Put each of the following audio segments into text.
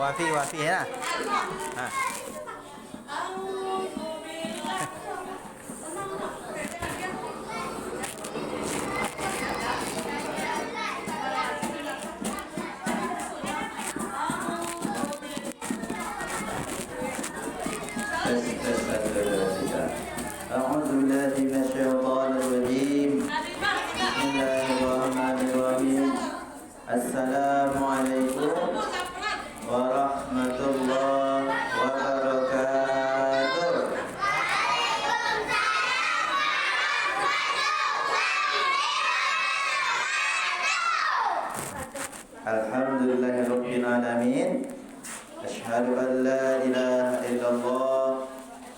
Wafi ya. Nah. أعوذ بالله من الشيطان الرجيم بسم الله الرحمن الرحيم السلام عليكم ورحمة الله وبركاته. Alhamdulillahirabbil alamin. Asyhadu an la ilaha illallah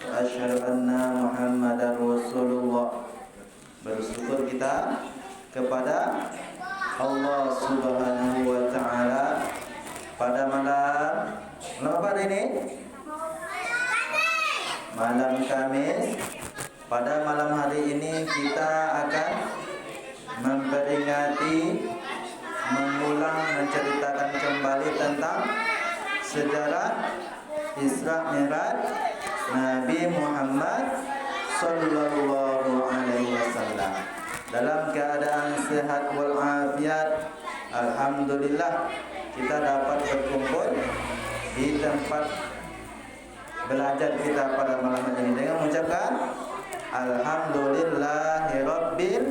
wa asyhadu anna Muhammadar Rasulullah. Bersyukur kita kepada Allah Subhanahu wa taala pada malam apa ini? Malam Kamis. Pada malam hari ini kita akan memperingati, mengulang, menceritakan kembali tentang sejarah Isra Mi'raj Nabi Muhammad sallallahu alaihi wasallam dalam keadaan sehat walafiat. Alhamdulillah kita dapat berkumpul di tempat belajar kita pada malam ini dengan mengucapkan alhamdulillahirabbil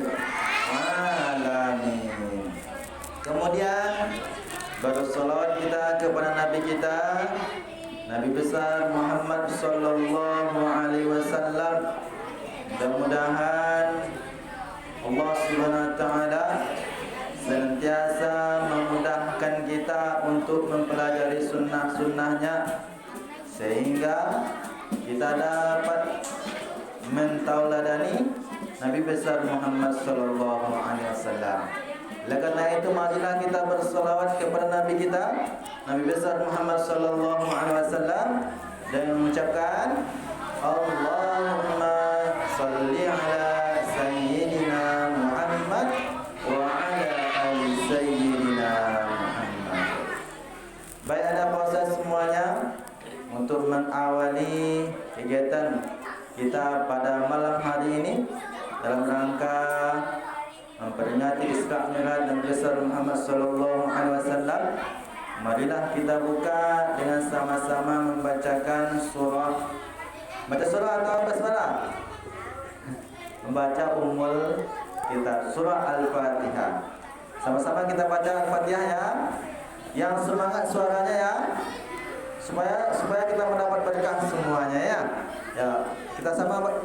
alamin. Kemudian bersolawat kita kepada Nabi kita, Nabi besar Muhammad sallallahu alaihi wasallam. Mudah-mudahan Allah Subhanahu wa taala senantiasa memudahkan kita untuk mempelajari sunnah-sunnahnya sehingga kita dapat mentauladani Nabi besar Muhammad sallallahu alaihi wasallam. Oleh karena itu marilah kita bersolawat kepada Nabi kita, Nabi besar Muhammad sallallahu alaihi wasallam, dan mengucapkan Allahumma salli ala sayyidina Muhammad wa ala ali sayyidina Muhammad. Baik, ada proses semuanya untuk mengawali kegiatan kita pada malam hari ini dalam rangka memperingati Isra Mi'raj Nabi besar Muhammad sallallahu alaihi wasallam. Marilah kita buka dengan sama-sama membacakan surah. Baca surah atau basmalah? Membaca Ummul Kitab, surah Al-Fatihah. Sama-sama kita baca Al-Fatihah ya. Yang semangat suaranya ya. Supaya kita mendapat berkah semuanya ya. Ya,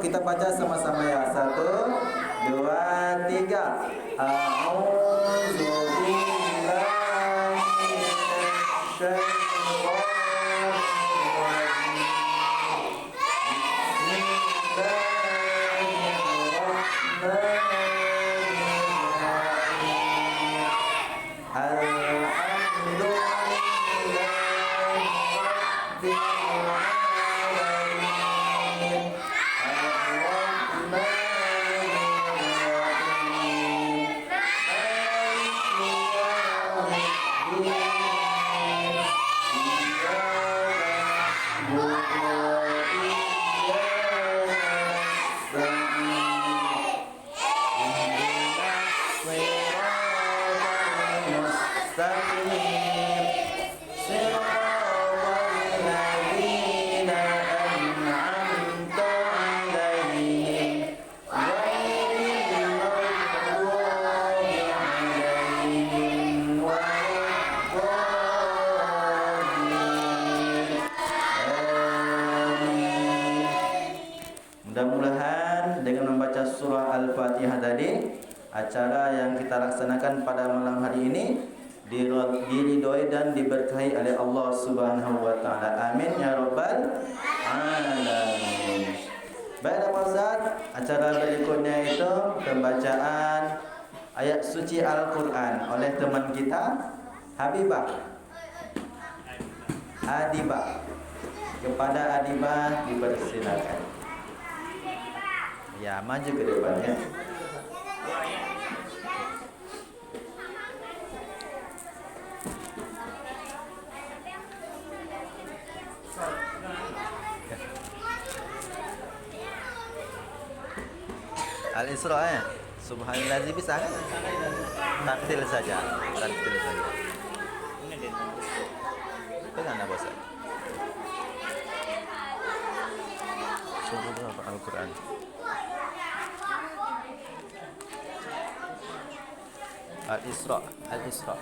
kita baca sama-sama ya. 1 2 3. A'udzu billahi minasyaitonir rajim. Mudah-mudahan dengan membaca surah Al-Fatihah tadi, acara yang kita laksanakan pada malam hari ini diridhoi dan diberkahi oleh Allah Subhanahu wa taala. Amin ya rabbal alamin. Baik Pak Ustaz, acara berikutnya itu pembacaan ayat suci Al-Qur'an oleh teman kita Habibah Adibah. Kepada Adibah dipersilakan. Ya, maju ke depannya. Al-Isra ya. Subhanallazi bisa kan? Tartil saja. Tartil saja. Dengan apa Ustaz? Surah Al-Quran. Al-Isra. Al-Isra.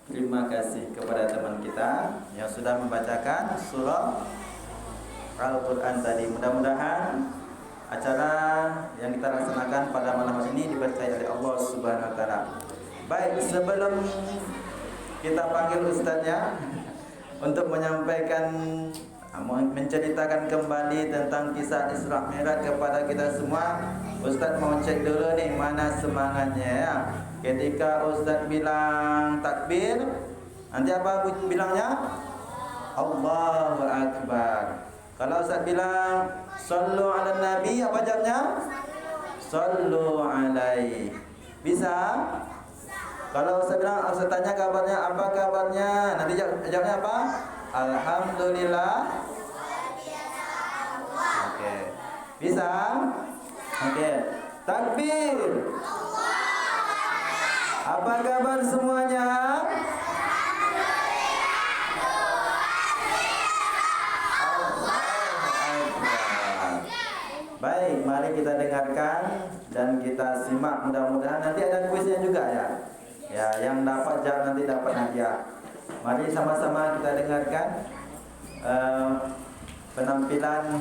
Terima kasih kepada teman kita yang sudah membacakan surah Al-Quran tadi. Mudah-mudahan acara yang kita laksanakan pada malam hari ini diberkahi oleh Allah Subhanahu wa taala. Baik, sebelum kita panggil ustaznya untuk menceritakan kembali tentang kisah Isra Mi'raj kepada kita semua, Ustaz mau cek dulu nih mana semangatnya ya. Ketika Ustaz bilang takbir, nanti apa bilangnya? Allahu Akbar. Kalau Ustaz bilang sallu ala nabi, apa jawabnya? Sallu alaihi. Bisa? Kalau Ustaz bilang, Ustaz tanya kabarnya, apa kabarnya? Nanti jawabnya apa? Alhamdulillah. Oke. Bisa? Oke. Takbir. Apa kabar semuanya? Baik, mari kita dengarkan dan kita simak. Mudah-mudahan nanti ada kuisnya juga ya. Ya, yang dapat jawab nanti dapat hadiah. Mari sama-sama kita dengarkan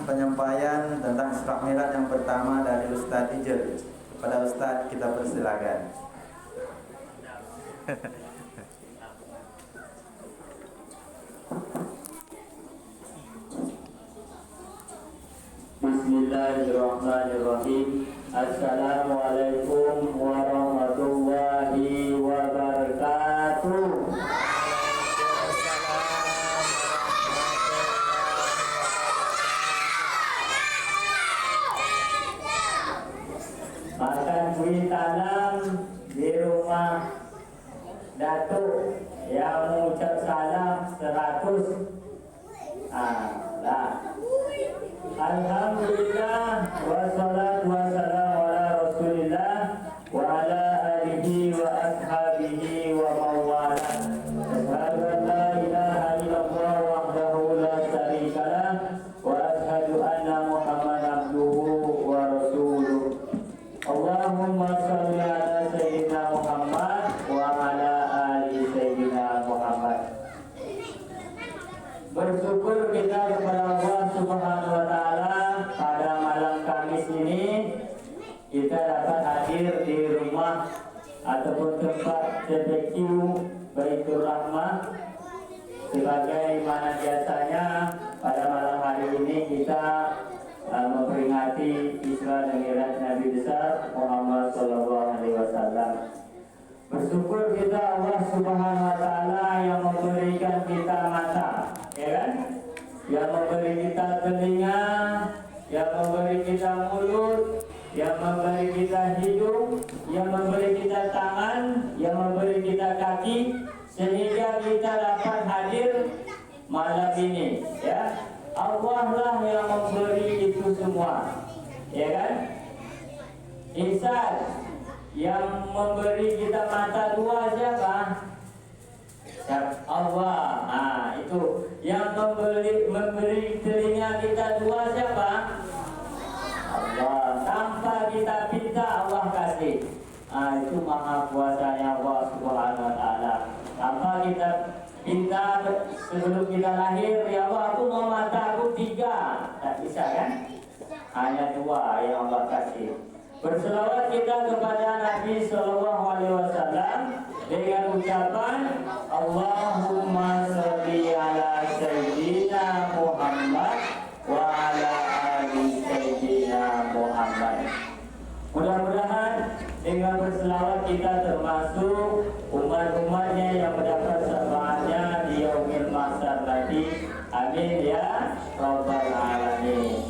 penyampaian tentang Isra Mi'raj yang pertama dari Ustaz Ijil. Kepada Ustaz kita persilakan. Bismillahirrahmanirrahim. Assalamualaikum warahmatullahi wabarakatuh. Makan kuih tanam di rumah Datuk yang mengucap salam 100. Alhamdulillah wassalatu wassalamu ala Rasulillah wa ala alihi wa ashabihi wa mawala. Asyhadu an la ilaha illallah wahdahu la syarika lah wa asyhadu anna Muhammadan abduhu wa rasuluh. Allahumma shalli ala sayyidina Muhammad wa ala ali sayyidina Muhammad. Bersyukur kita kepada Allah TPQ Baitur Rahmah. Sebagaimana biasanya pada malam hari ini kita memperingati Isra dan Mi'raj Nabi besar Muhammad Sallallahu Alaihi Wasallam. Bersyukur kita Allah Subhanahu Wa Taala yang memberikan kita mata, ya kan? Yang memberi kita telinga, yang memberi kita mulut, yang memberi kita hidung, yang memberi kita tangan, yang memberi kita kaki, sehingga kita dapat hadir malam ini, ya. Allah lah yang memberi itu semua, ya kan? Ihsan yang memberi kita mata dua siapa? Allah. Nah, itu yang memberi telinga kita dua siapa? Allah. Tanpa kita minta Allah kasih. Nah, itu maha kuasanya Allah Subhanahu Wa Taala. Tanpa kita minta sebelum kita lahir, ya Allah, aku mau mata aku 3, tak bisa kan? Hanya 2 yang Allah kasih. Berselawat kita kepada Nabi Sallallahu Alaihi Wasallam dengan ucapan Allahumma sholli ala Sayyidina Muhammad wa ala ali Sayyidina Muhammad. Mudah-mudahan dengan berselawat kita termasuk umat-umatnya yang mendapat syafaatnya di yaumil mahsyar nanti. Amin ya rabbal alamin.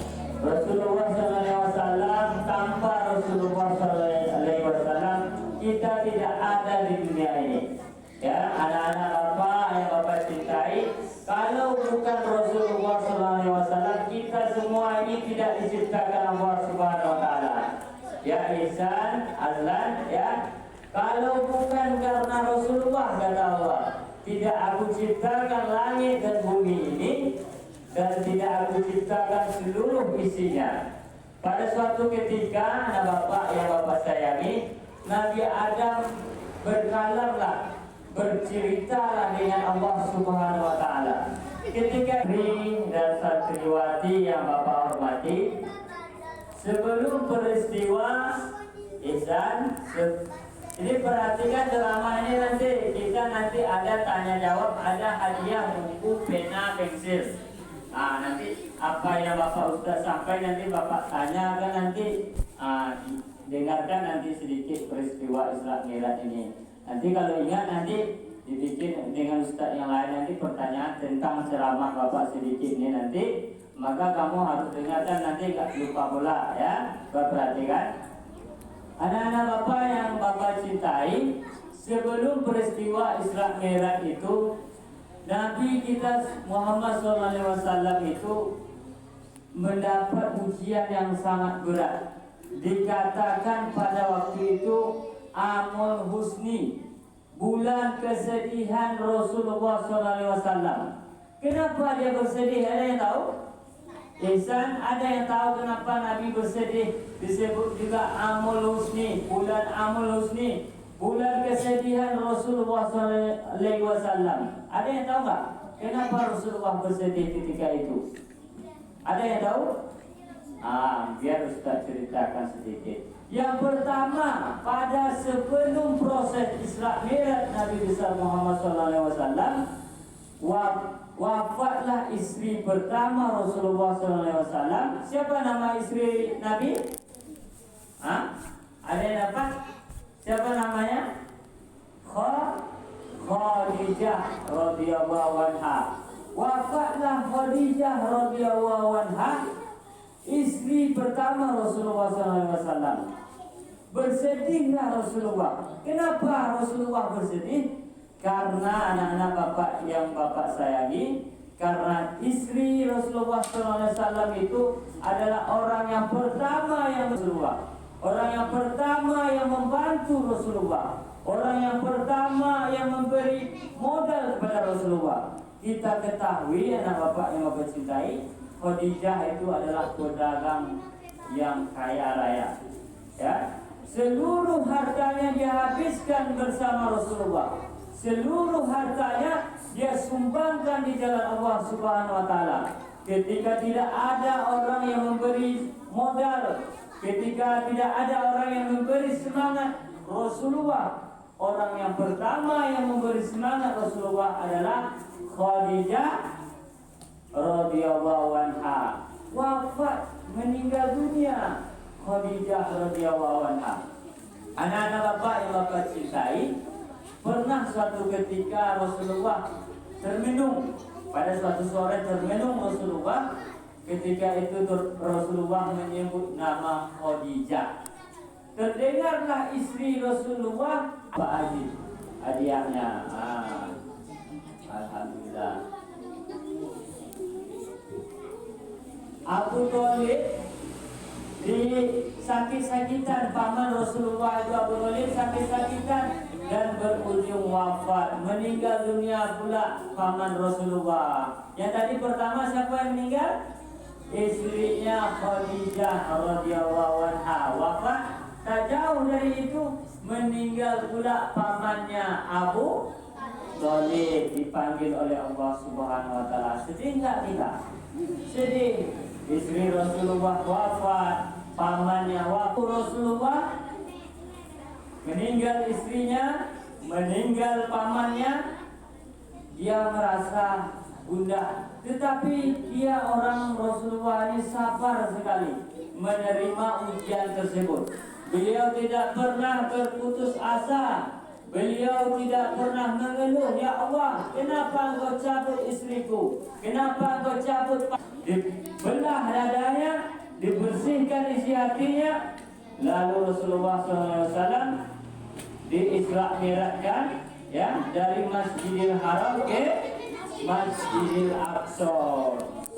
Rasulullah SAW, tanpa Rasulullah SAW kita tidak ada di dunia ini. Ya, anak-anak Bapak yang Bapak cintai, kalau bukan Rasulullah SAW, kita semua ini tidak diciptakan Allah Subhanahu Wa Taala. Ya Ihsan, Azlan, ya. Kalau bukan karena Rasulullah, kata Allah, tidak aku ciptakan langit dan bumi ini, dan tidak aku ciptakan seluruh isinya. Pada suatu ketika, anak Bapak yang Bapak sayangi, Nabi Adam berkalamlah, berceritalah dengan Allah Subhanahu Wa Taala. Ketika Ri dan Santriwati yang Bapak hormati, sebelum peristiwa Ihsan, ini perhatikan drama ini nanti nanti ada tanya jawab, ada hadiah buku, pena, pensil. Nah, nanti apa yang Bapak Ustaz sampai nanti Bapak tanya kan nanti dengarkan nanti sedikit peristiwa Isra Mi'raj ini. Nanti kalau ingat nanti dibikin dengan Ustaz yang lain nanti pertanyaan tentang ceramah Bapak sedikit ini nanti. Maka kamu harus dengarkan nanti gak lupa pula ya. Perhatikan. Anak-anak Bapak yang Bapak cintai, sebelum peristiwa Isra Mi'raj itu, Nabi kita Muhammad SAW itu mendapat ujian yang sangat berat. Dikatakan pada waktu itu Amul Husni, bulan kesedihan Rasulullah SAW. Kenapa dia bersedih? Ada yang tahu? Ihsan, ada yang tahu kenapa Nabi bersedih? Disebut juga Amul Husni, bulan Amul Husni, bulan kesedihan Rasulullah SAW. Ada yang tahu nggak? Kenapa Rasulullah bersedih ketika itu? Ada yang tahu? Biar Ustaz ceritakan sedikit. Yang pertama, pada sebelum proses Isra Mi'raj Nabi besar Muhammad SAW, wafatlah istri pertama Rasulullah SAW. Siapa nama istri Nabi? Ada yang dapat? Siapa namanya? Khadijah radhiyallahu anha. Wafatlah Khadijah radhiyallahu anha, istri pertama Rasulullah SAW. Bersedihlah Rasulullah. Kenapa Rasulullah bersedih? Karena anak-anak Bapak yang Bapak sayangi, karena istri Rasulullah SAW itu adalah orang yang pertama yang Rasulullah, orang yang pertama yang membantu Rasulullah, orang yang pertama yang memberi modal kepada Rasulullah. Kita ketahui anak Bapak yang Bapak cintai, Khadijah itu adalah pedagang yang kaya raya. Ya, seluruh hartanya dia habiskan bersama Rasulullah. Seluruh hartanya dia sumbangkan di jalan Allah Subhanahu Wa Taala. Ketika tidak ada orang yang memberi modal, ketika tidak ada orang yang memberi semangat, Rasulullah orang yang pertama yang memberi semangat Rasulullah adalah Khadijah radhiyallahu anha. Wafat, meninggal dunia Khadijah radhiyallahu anha. Anak-anak bapak yang bapak cintai, pernah suatu ketika Rasulullah termenung, pada suatu sore termenung Rasulullah. Ketika itu Rasulullah menyebut nama Khadijah. Terdengarlah istri Rasulullah, Pak Aziz, hadiahnya. Alhamdulillah. Abu Thalib sakit-sakitan, paman Rasulullah itu Abu Thalib sakit-sakitan dan berujung wafat, meninggal dunia pula paman Rasulullah. Yang tadi pertama siapa yang meninggal? Istrinya Khadijah radhiyallahu anha wafat. Tak jauh dari itu meninggal pula pamannya Abu Thalib, dipanggil oleh Allah Subhanahu wa taala. Sedih enggak kita? Sedih. Istri Rasulullah wafat, pamannya wafat, Rasulullah meninggal, istrinya meninggal, pamannya. Dia merasa gundah, tetapi dia orang Rasulullah ini sabar sekali menerima ujian tersebut. Beliau tidak pernah berputus asa. Beliau tidak pernah mengeluh, ya Allah, kenapa engkau cabut istriku? Kenapa engkau cabut? Dibelah dadanya, dibersihkan isi hatinya. Lalu Rasulullah SAW di-Isra Mi'rajkan, ya, dari Masjidil Haram ke Masjidil Aqsa.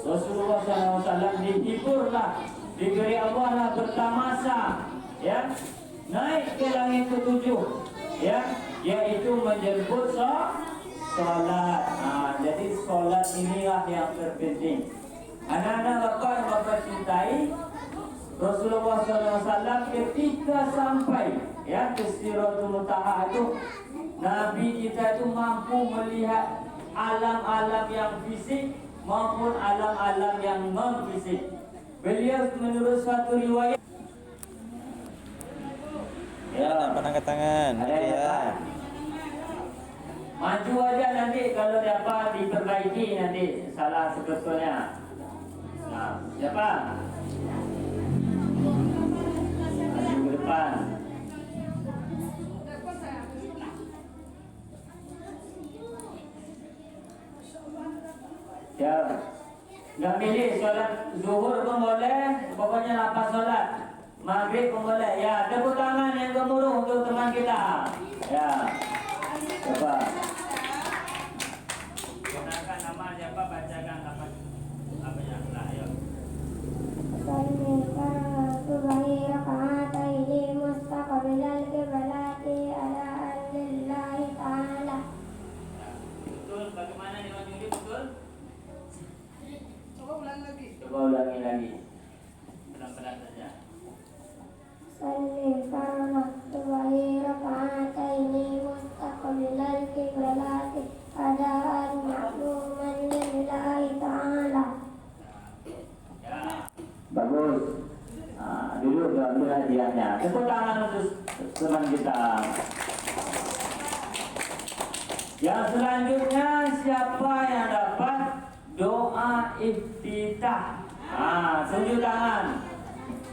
Rasulullah SAW dihiburlah, diberi Allah lah bertamasa, ya, naik ke langit ketujuh, ya, yaitu menjemput sholat. Jadi sholat inilah yang terpenting. Anak-anak bapak yang bapak cintai, Rasulullah SAW ketika sampai, ya, ke Sidratul Muntaha itu, Nabi kita itu mampu melihat alam-alam yang fisik maupun alam-alam yang non-fisik. Beliau menurut suatu riwayat, Ya, angkat tangan. Ya. Maju aja nanti kalau dapat diperbaiki nanti salah sebetulnya. Nah, siapa? Maju ke depan. Ya, nggak milih sholat zuhur pun boleh, pokoknya apa sholat. Maghrib pun boleh. Ya, tepuk tangan yang gemuruh untuk teman kita. Ya, coba. Gunakan nama siapa, bacakan apa yang lah, ayo. Betul, bagaimana dengan Yudi, betul? Coba ulangi lagi. Pelan-pelan saja. Bagus. Dulu ambil hadiahnya. Tepuk tangan untuk teman kita. Yang selanjutnya siapa yang dapat doa iftitah? Tunjuk tangan.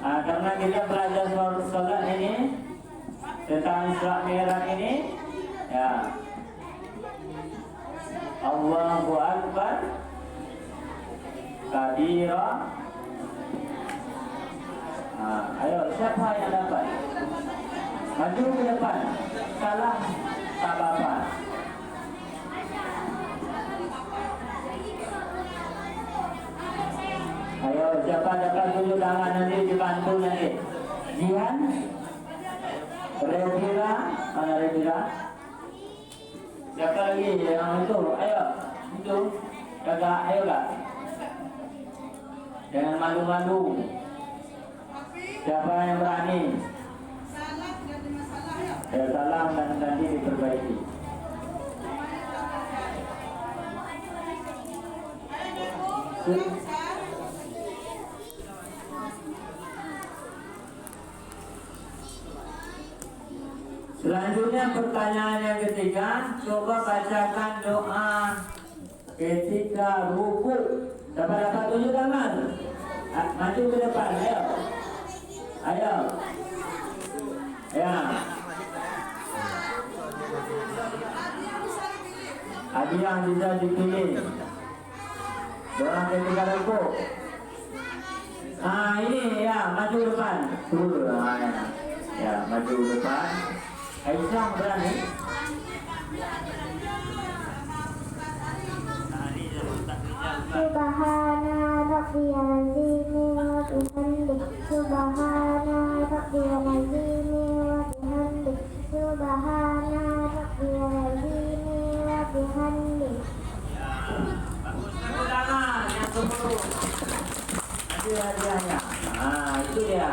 Karena kita belajar sholat ini tentang Isra Mi'raj ini, ya. Allahu Akbar kabira. Ayo, siapa yang dapat? Maju ke depan. Salah tak apa-apa. Ayo, siapa dapat tunjuk tangan, nanti dibantu nanti. Jihan, Rebira, mana Rebira? Siapa lagi yang itu? Ayo, itu, kakak, ayo kak. Jangan malu-malu. Siapa yang berani? Ya, salam dan nanti diperbaiki. Selanjutnya Kemudian pertanyaan yang ketiga, coba bacakan doa ketika ruku. Siapa dapat tunjuk tangan? Maju ke depan, ayo. Ayo. Ya. Ada yang bisa dipilih. Doa ketika ruku. Ini ya, maju ke depan. Dulu. Ya, maju ke depan. Aisyah berani. Subhana rabbiyal azim wa bihamdihi subhana rabbiyal azim wa bihamdihi subhana rabbiyal azim wa bihamdihi. Tepuk tangan yang kemudian. Nanti hadiahnya. Itu dia.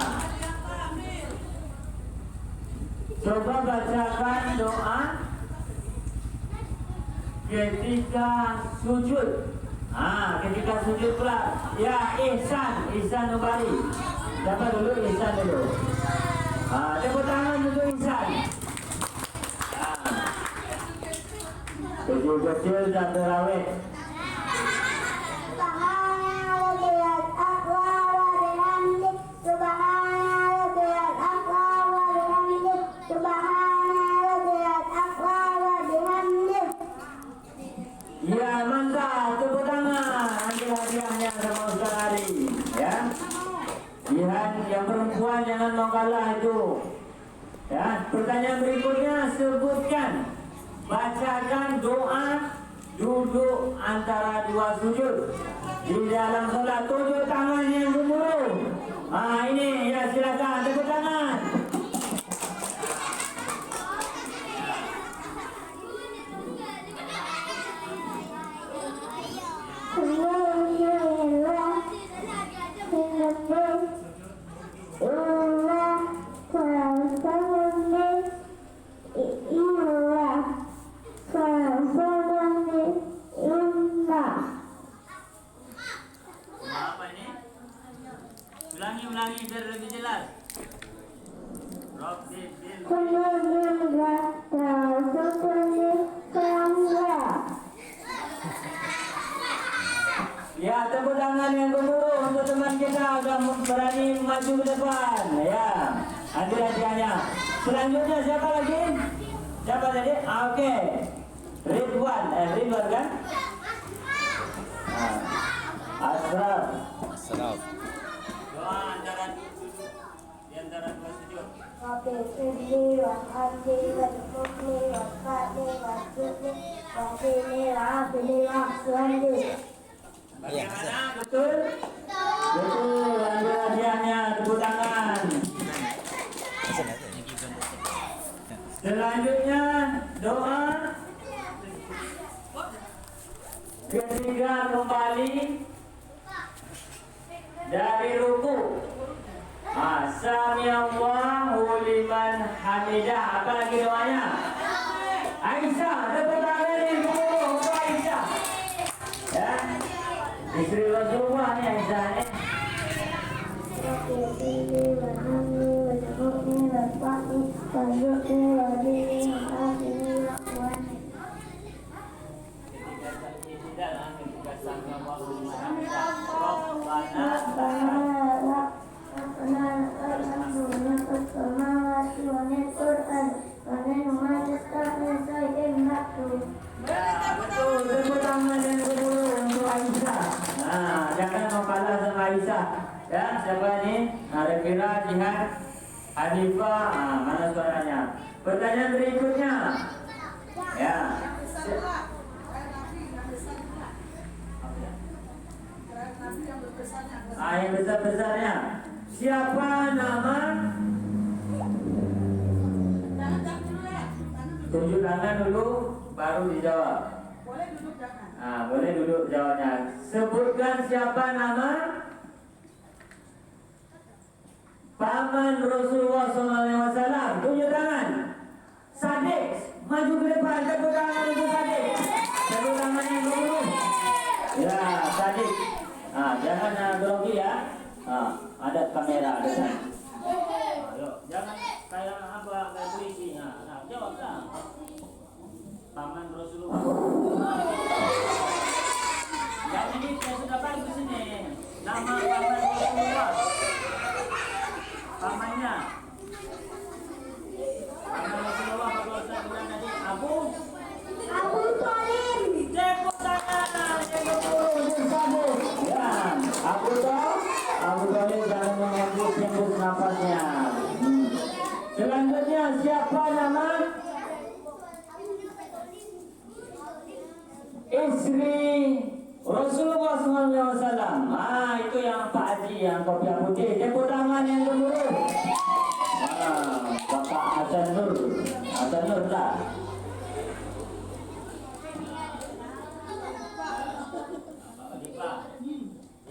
Coba bacakan doa ketika sujud. Ketika sujud pula. Ya, Ihsan Nubari. Siapa dulu? Ihsan dulu. Tepuk tangan untuk Ihsan. Kecil-kecil dan terawih. Ya, mantap, tepuk tangan. Ambil hadiahnya sama Ustaz Ali, ya. Lihat yang perempuan jangan mau kalah itu. Ya, pertanyaan berikutnya sebutkan, bacakan doa duduk antara dua sujud di dalam salat. Tunjuk tangan yang gemuruh. Ini ya, silakan tepuk tangan. Ulangi biar lebih jelas. Ya, tepuk tangan yang gemuruh untuk teman kita sudah berani maju ke depan. Ya, ambil hadiahnya. Selanjutnya siapa lagi? Siapa tadi? Oke. Ridwan kan? Asraf. Doa antara di antara dua sujud. Rabbi firli wa hamdi wa dhukri wa fadli wa judli wa dini wa abdi wa suhandi. Bagaimana? Betul? Betul. Ambil hadiahnya. Tepuk tangan. Selanjutnya doa ketika kembali dari ruku. Sami Allahu liman hamidah. Apa lagi doanya? Aisyah, tepuk tangan yang gemuruh untuk Aisyah. Ya, istri Rasulullah ni Aisyah ni. Rabbi firli wa hamdi wa dhukri wa fadli wa judli wa dini wa abdi wa suhandi. Ketika sami Allahu liman hamidah. Rabbana betul, tepuk tangan yang gemuruh untuk Aisyah. Jangan mau kalah sama Aisyah. Ya, siapa ni? Rafira, Jihad, Hanifah. Mana suaranya? Pertanyaan berikutnya. Ya. Yang besar-besarnya. Siapa nama? Tunjuk tangan dulu, baru dijawab. Boleh duduk jangan. Boleh duduk jawabnya. Sebutkan siapa nama paman Rasulullah SAW. Tunjuk tangan. Sadiq, maju ke depan. Tepuk tangan untuk Sadiq. Tepuk tangan yang dulu. Ya, Sadiq. Jangan grogi ya. Ada kamera ada sana. Ayo, jangan kayak apa kayak polisi. Jawablah. Paman Rasulullah. Yang ini saya sudah bagus ini. Nama paman Rasulullah. Pamannya. Paman Rasulullah kalau saya bilang tadi Abu Thalib. Tepuk tangan yang bersambut. Ya, Abu Thalib jangan menghembus nafasnya. Selanjutnya siapa nama? Istri Rasulullah SAW. Itu yang Pak Haji yang kopiah putih. Tepuk tangan yang gemuruh. Bapak Hasan Nur lah.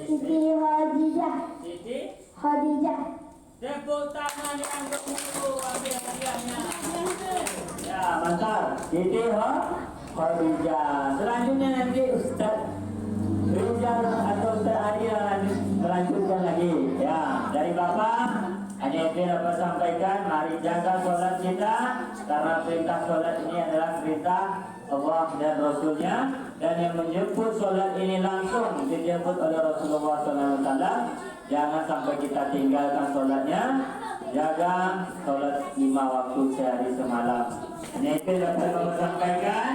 Siti Khadijah. Siti, Khadijah. tepuk tangan yang gemuruh. Ambil hadiahnya. Ya, mantap. Siti Khadijah. Selanjutnya nanti Ustaz Rizal atau Ustaz Adil melanjutkan lagi. Ya, dari Bapak hanya itu yang dapat sampaikan. Mari jaga sholat kita, karena perintah sholat ini adalah perintah Allah dan Rasulnya, dan yang menjemput sholat ini langsung dijemput oleh Rasulullah SAW. Jangan sampai kita tinggalkan sholatnya. Jaga sholat 5 waktu sehari semalam. Hanya itu yang dapat Bapak sampaikan.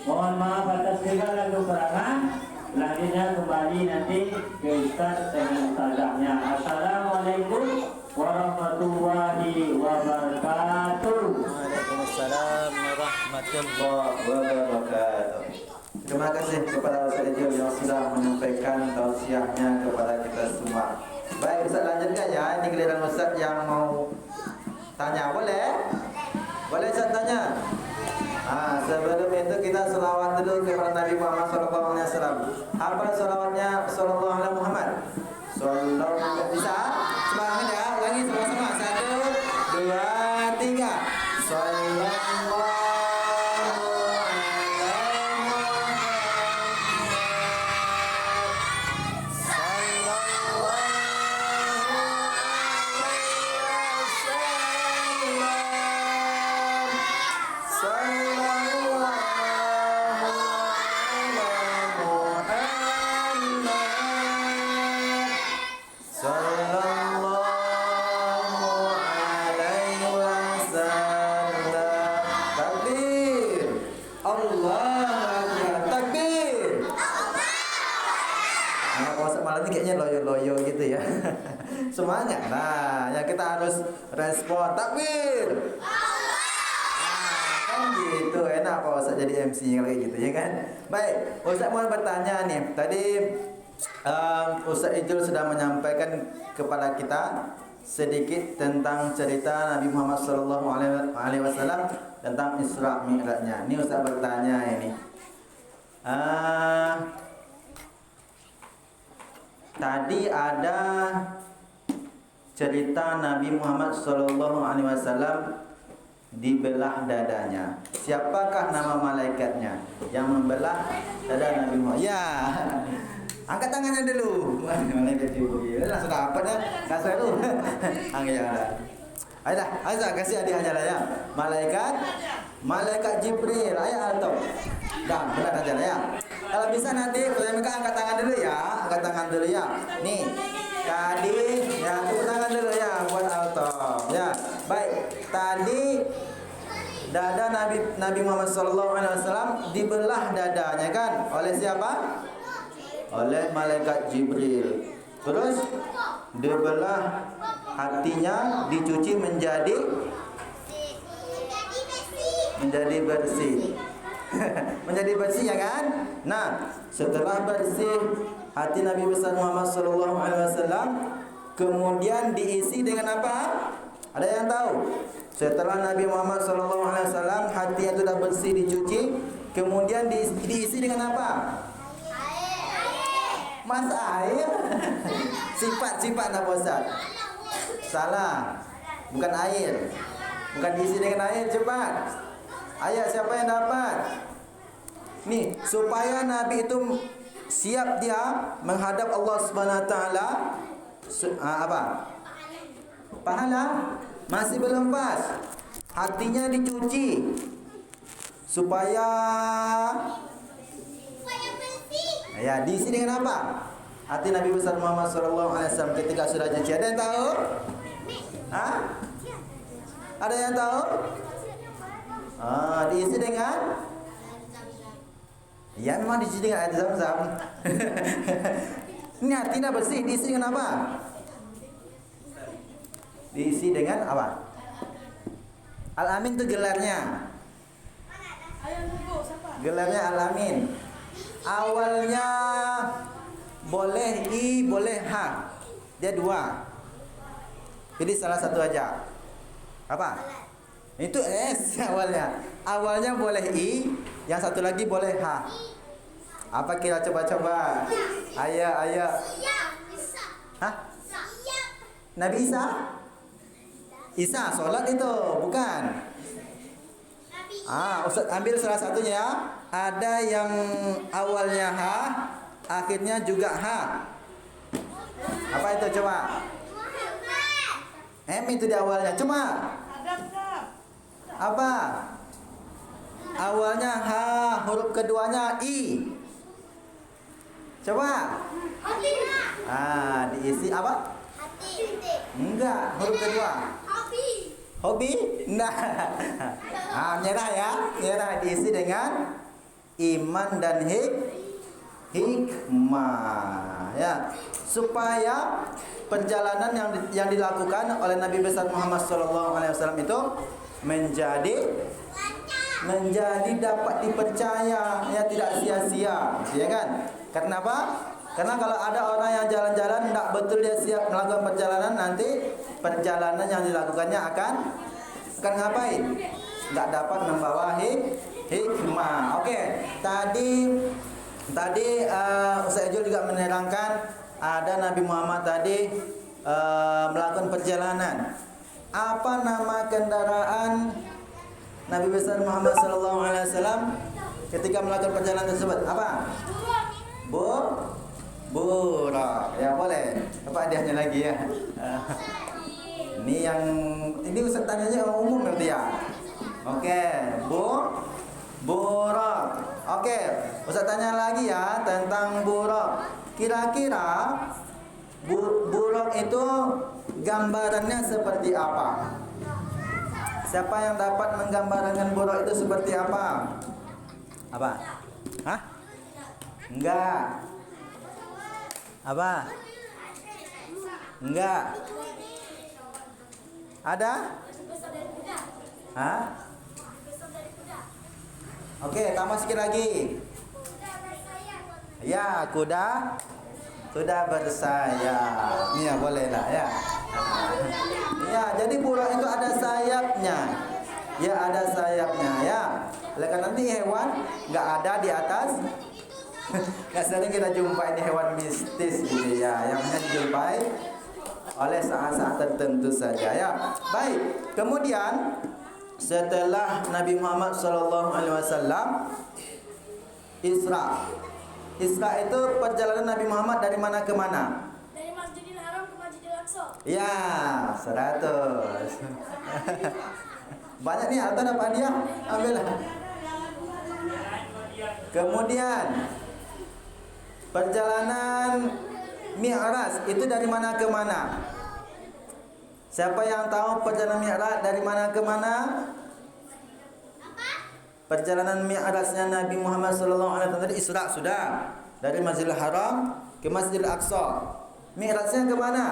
Mohon maaf atas segala kekurangan. Selanjutnya kembali nanti ke Ustaz dengan Ustazahnya. Assalamualaikum warahmatullahi wabarakatuh. Waalaikumsalam warahmatullahi wabarakatuh. Terima kasih kepada Ustaz Ijil yang sudah menyampaikan tausiahnya kepada kita semua. Baik, Ustaz lanjutkan ya. Ini giliran Ustaz yang mau tanya. Boleh? Boleh Ustaz tanya? Sebelum itu kita selawat dulu kepada Nabi Muhammad SAW. Apa selawatnya sallallahu alaihi Muhammad? Sallallahu bisa? Semangat ya, ulangi sama-sama. 1, 2, 3. Sallallahu loyo gitu ya. Semangat. Nah, ya kita harus respon takbir. Kan gitu, enak Pak Ustaz jadi MC kayak gitu ya kan. Baik, Ustaz mau bertanya nih. Tadi Ustaz Ijul sudah menyampaikan kepada kita sedikit tentang cerita Nabi Muhammad SAW tentang Isra Mi'rajnya. Ini Ustaz bertanya ini. Tadi ada cerita Nabi Muhammad SAW dibelah dadanya. Siapakah nama malaikatnya yang membelah dada Nabi Muhammad? Ya, angkat tangannya dulu. Malaikat Jibril. Langsung dapat ya. Kasih dulu. Angkat jangan. Ayo kasih hadiahnya lah ya. Malaikat Jibril. Ayo alto. Dah, benar aja lah ya. Kalau bisa nanti mereka angkat tangan dulu ya. Angkat tangan dulu ya. Nih. Tadi ya tepuk tangan dulu ya buat alto. Ya. Baik. Tadi dada Nabi Muhammad SAW dibelah dadanya kan oleh siapa? Oleh malaikat Jibril. Terus dibelah hatinya, dicuci menjadi bersih. Menjadi bersih ya kan? Nah, setelah bersih hati Nabi besar Muhammad SAW kemudian diisi dengan apa? Ada yang tahu? Setelah Nabi Muhammad SAW hatinya sudah bersih dicuci, kemudian diisi dengan apa? Masa air? Sifat Nabi Ustaz. Salah. Bukan air. Bukan diisi dengan air, cepat. Ayo siapa yang dapat? Nih, supaya Nabi itu siap dia menghadap Allah Subhanahu wa taala apa? Pahala masih belum pas. Hatinya dicuci supaya ya diisi dengan apa? Hati Nabi besar Muhammad SAW ketika sudah cuci. Ada yang tahu? Hah? Ada yang tahu? Diisi dengan ya memang diisi dengan air zam-zam. Ini hati dah bersih, diisi dengan apa? Diisi dengan apa? Al-Amin itu gelarnya. Gelarnya Al-Amin. Awalnya boleh I, boleh H. Dia dua. Jadi salah satu aja. Apa? Itu S awalnya. Awalnya boleh I, yang satu lagi boleh H. Apa kita coba-coba? Ayo. Hah? Nabi Isa? Isa, solat itu, bukan? Ustaz ambil salah satunya. Ada yang awalnya H, akhirnya juga H. Apa itu coba? M itu di awalnya. Cuma apa? Awalnya H, huruf keduanya I. Coba. Diisi apa? Enggak, huruf kedua. Hobi? Nah. Nyerah ya. Nyerah diisi dengan iman dan hikmah ya, supaya perjalanan yang dilakukan oleh Nabi besar Muhammad SAW itu menjadi dapat dipercaya, ya, tidak sia-sia, ya kan? Karena apa? Karena kalau ada orang yang jalan-jalan tidak betul dia siap melakukan perjalanan, nanti perjalanan yang dilakukannya akan ngapain? Tidak dapat membawa hikmah. Oke, tadi Ustaz Ijul juga menerangkan ada Nabi Muhammad tadi melakukan perjalanan. Apa nama kendaraan Nabi besar Muhammad SAW ketika melakukan perjalanan tersebut? Apa? Burak. Ya boleh. Apa hadiahnya lagi ya? Ini Ustaz tanyanya umum berarti ya. Oke, burak. Oke, Ustaz tanya lagi ya tentang burak. Kira-kira burak itu gambarannya seperti apa? Siapa yang dapat menggambarkan burak itu seperti apa? Apa? Hah? Enggak. Apa? Enggak. Ada? Hah? Oke, tambah sedikit lagi. Ya, kuda bersayap. Ya, boleh lah ya. Ya, jadi burak itu ada sayapnya. Ya, ada sayapnya ya. Lekan nanti hewan nggak ada di atas. Nggak sering kita jumpai ini hewan mistis gitu ya. Yang hanya dijumpai oleh saat-saat tertentu saja ya. Baik, kemudian setelah Nabi Muhammad SAW Isra itu perjalanan Nabi Muhammad dari mana ke mana? Dari Masjidil Haram ke Masjidil Aqsa. Ya, 100. Banyak nih, Alta dapat dia, ambillah. Kemudian perjalanan Mi'raj itu dari mana ke mana? Siapa yang tahu perjalanan Mi'raj dari mana ke mana? Perjalanan Mi'rajnya Nabi Muhammad SAW tadi Isra sudah, dari Masjidil Haram ke Masjidil Aqsa. Mi'rajnya ke mana?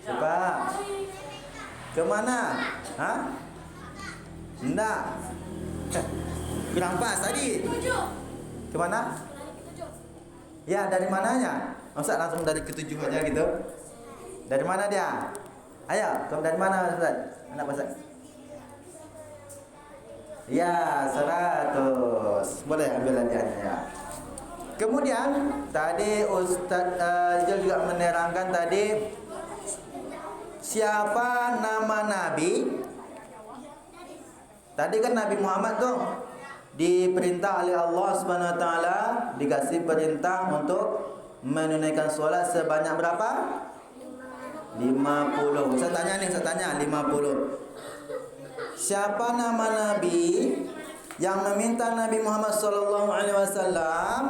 Coba. Ke mana? Hah? Enggak. Kurang pas tadi. Ke mana? Ya, dari mananya? Masa langsung dari ketujuh aja gitu? Dari mana dia? Ayo, dari mana Ustaz? Anak Ustaz? Ya, 100. Boleh ambil hadiahnya ya. Kemudian tadi Ustaz Ijul juga menerangkan tadi siapa nama Nabi. Tadi kan Nabi Muhammad tuh diperintah oleh Allah Subhanahu wa taala, dikasih perintah untuk menunaikan solat sebanyak berapa? 50. Saya tanya 50. siapa nama Nabi yang meminta Nabi Muhammad SAW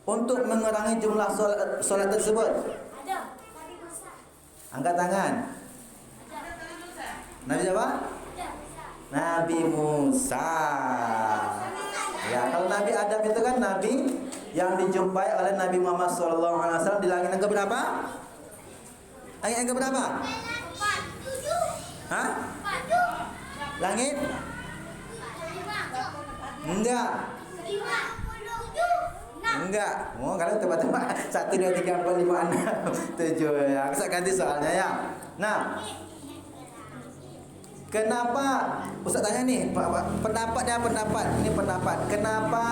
untuk mengurangi jumlah solat tersebut? Angkat tangan. Nabi siapa? Nabi Musa. Ya, kalau Nabi Adam itu kan Nabi yang dijumpai oleh Nabi Muhammad SAW di langit yang keberapa? Langit yang keberapa? Hah? Langit? Enggak. Enggak. Oh, kalau tebak-tebak 1 2 3 4 5 6 7 ya. Saya ganti soalnya ya. Nah, kenapa Ustaz tanya nih, pendapat. Ini pendapat. Kenapa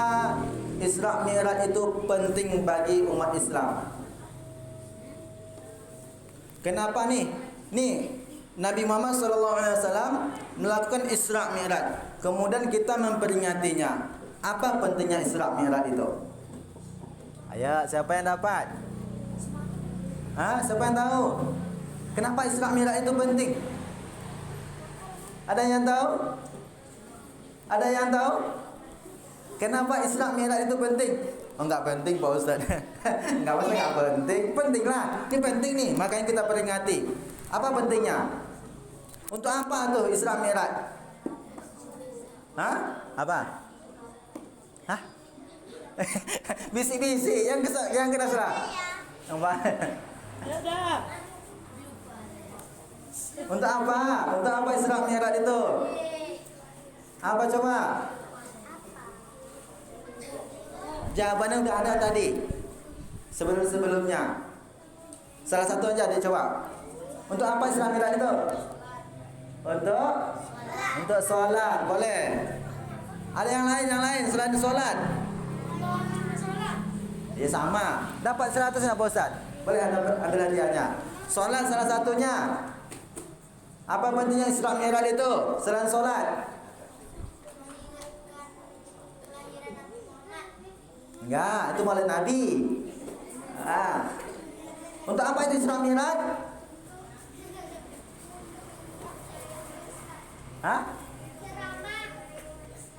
Isra Mi'raj itu penting bagi umat Islam? Kenapa nih? Nih, Nabi Muhammad SAW melakukan Isra Mi'raj. Kemudian kita memperingatinya. Apa pentingnya Isra Mi'raj itu? Ayo, siapa yang dapat? Siapa yang tahu? Kenapa Isra Mi'raj itu penting? Ada yang tahu? Ada yang tahu? Kenapa Isra Mi'raj itu penting? Oh, enggak penting Pak Ustaz. Enggak penting. Pentinglah. Ini penting nih, makanya kita peringati. Apa pentingnya? Untuk apa tuh Isra Mi'raj? Apa? Bisik-bisik yang kena serah. Apa? Untuk apa? Untuk apa Isra Mi'raj itu? Apa coba? Jawabannya udah ada tadi. Sebelumnya. Salah satu aja deh coba. Untuk apa Isra Mi'raj itu? Untuk sholat. Boleh. Ada yang lain selain sholat? Ya sama. Dapat 100 enggak Pak Ustaz? Boleh ambil hadiahnya. Sholat salah satunya. Apa pentingnya Isra Mi'raj itu selain sholat? Enggak, itu maulid Nabi. Untuk apa itu Isra Mi'raj?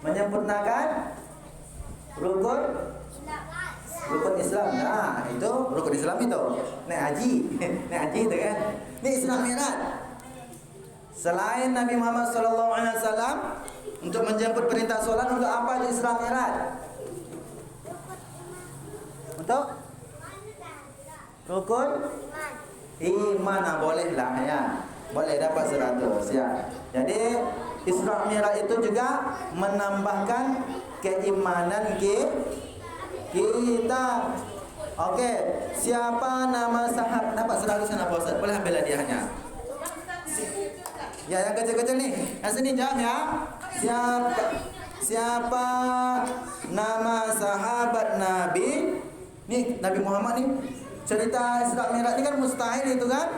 Menyempurnakan rukun Islam. Nah, itu rukun Islam itu. Nek haji itu kan. Ini Isra Mi'raj. Selain Nabi Muhammad SAW untuk menjemput perintah sholat, untuk apa itu Isra Mi'raj? Untuk rukun iman. Boleh lah ya. Boleh dapat 100 ya. Jadi Isra Mi'raj itu juga menambahkan keimanan kita. Oke, siapa nama sahabat? Dapat 100 kan Pak Ustaz? Boleh ambil hadiahnya. Ya, yang kecil-kecil nih. Yang sini jawab ya. Siapa nama sahabat Nabi? Nih, Nabi Muhammad nih. Cerita Isra Mi'raj ini kan mustahil itu kan?